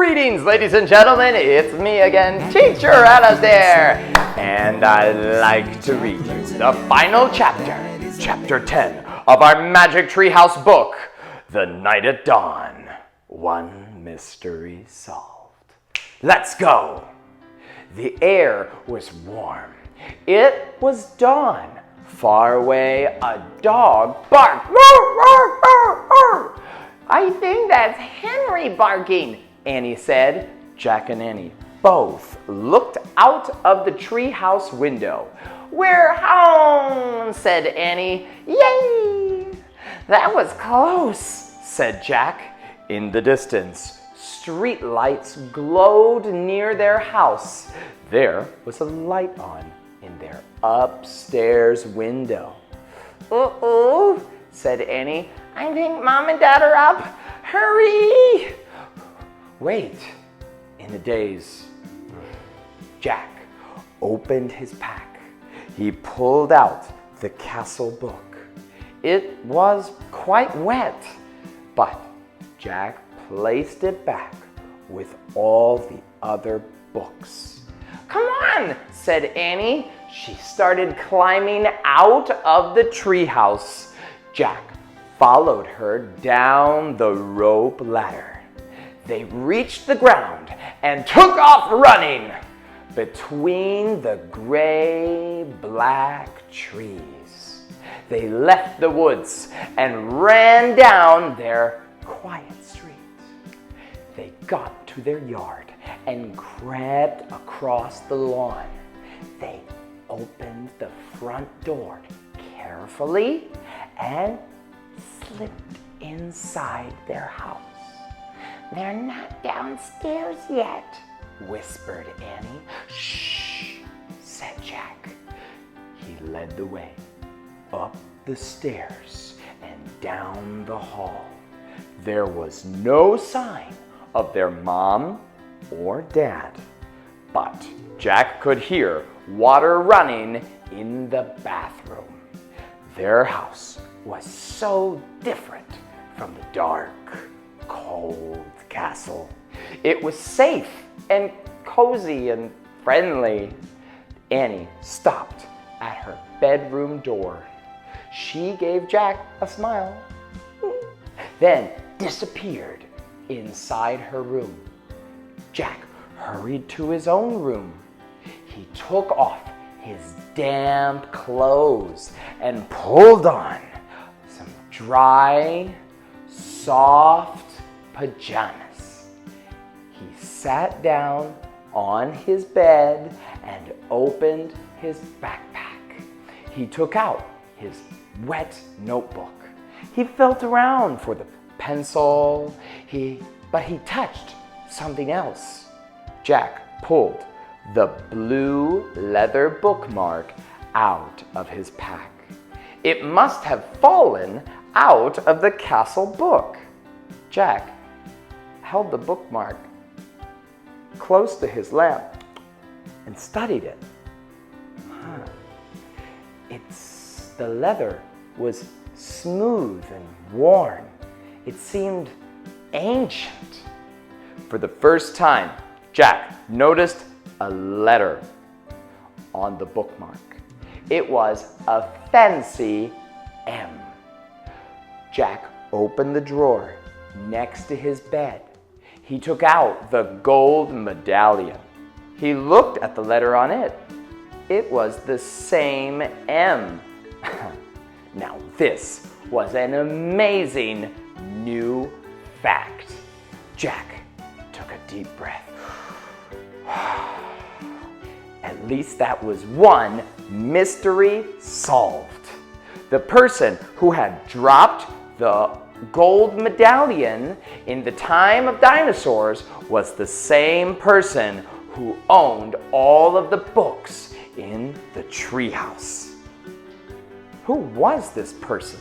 Greetings, ladies and gentlemen, it's me again, Teacher Alastair, and I'd like to read you the final chapter, Chapter 10 of our Magic Treehouse book, The Night at Dawn, One Mystery Solved. Let's go! The air was warm. It was dawn. Far away, a dog barked. I think that's Henry barking, Annie said. Jack and Annie both looked out of the treehouse window. We're home, said Annie. Yay! That was close, said Jack. In the distance, street lights glowed near their house. There was a light on in their upstairs window. Uh-oh, said Annie. I think Mom and Dad are up. Hurry! Wait. In a daze, Jack opened his pack. He pulled out the castle book. It was quite wet, but Jack placed it back with all the other books. Come on, said Annie. She started climbing out of the treehouse. Jack followed her down the rope ladder. They reached the ground and took off running between the gray-black trees. They left the woods and ran down their quiet street. They got to their yard and crept across the lawn. They opened the front door carefully and slipped inside their house. They're not downstairs yet, whispered Annie. Shh, said Jack. He led the way up the stairs and down the hall. There was no sign of their mom or dad, but Jack could hear water running in the bathroom. Their house was so different from the dark, cold castle. It was safe and cozy and friendly. Annie stopped at her bedroom door. She gave Jack a smile, then disappeared inside her room. Jack hurried to his own room. He took off his damp clothes and pulled on some dry, soft pajamas. He sat down on his bed and opened his backpack. He took out his wet notebook. He felt around for the pencil, but he touched something else. Jack pulled the blue leather bookmark out of his pack. It must have fallen out of the castle book. Jack held the bookmark close to his lamp and studied it. The leather was smooth and worn. It seemed ancient. For the first time, Jack noticed a letter on the bookmark. It was a fancy M. Jack opened the drawer next to his bed. He took out the gold medallion. He looked at the letter on it. It was the same M. Now this was an amazing new fact. Jack took a deep breath. At least that was one mystery solved. The person who had dropped the gold medallion in the time of dinosaurs was the same person who owned all of the books in the treehouse. Who was this person?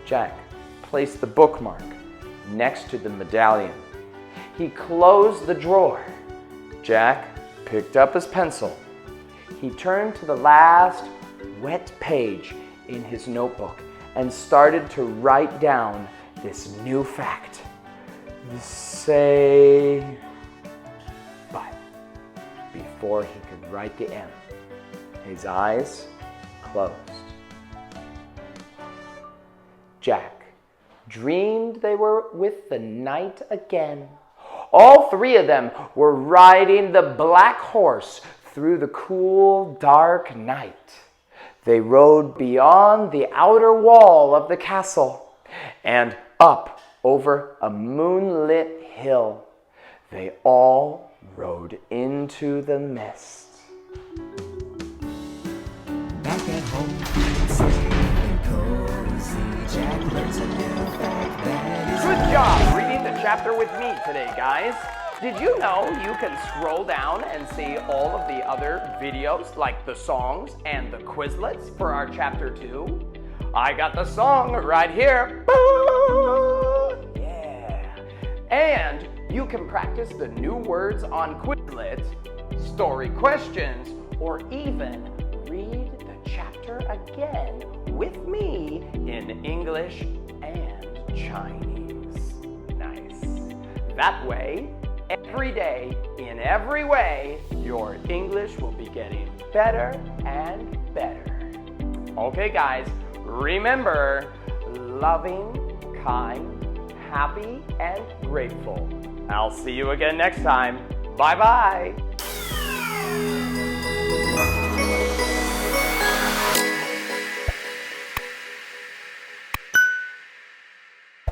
Jack placed the bookmark next to the medallion. He closed the drawer. Jack picked up his pencil. He turned to the last wet page in his notebook and started to write down this new fact. say but before he could write the M, his eyes closed. Jack dreamed they were with the knight again. All three of them were riding the black horse through the cool, dark night. They rode beyond the outer wall of the castle and up over a moonlit hill. They all rode into the mist. Back at home, safe and cozy, Jack learns a new fact that is Good job reading the chapter with me today, guys. Did you know you can scroll down and see all of the other videos, like the songs and the Quizlets for our chapter 2? I got the song right here. Yeah. And you can practice the new words on Quizlet, story questions, or even read the chapter again with me in English and Chinese. Nice. That way, every day, in every way, your English will be getting better and better. Okay, guys, remember, loving, kind, happy, and grateful. I'll see you again next time. Bye-bye.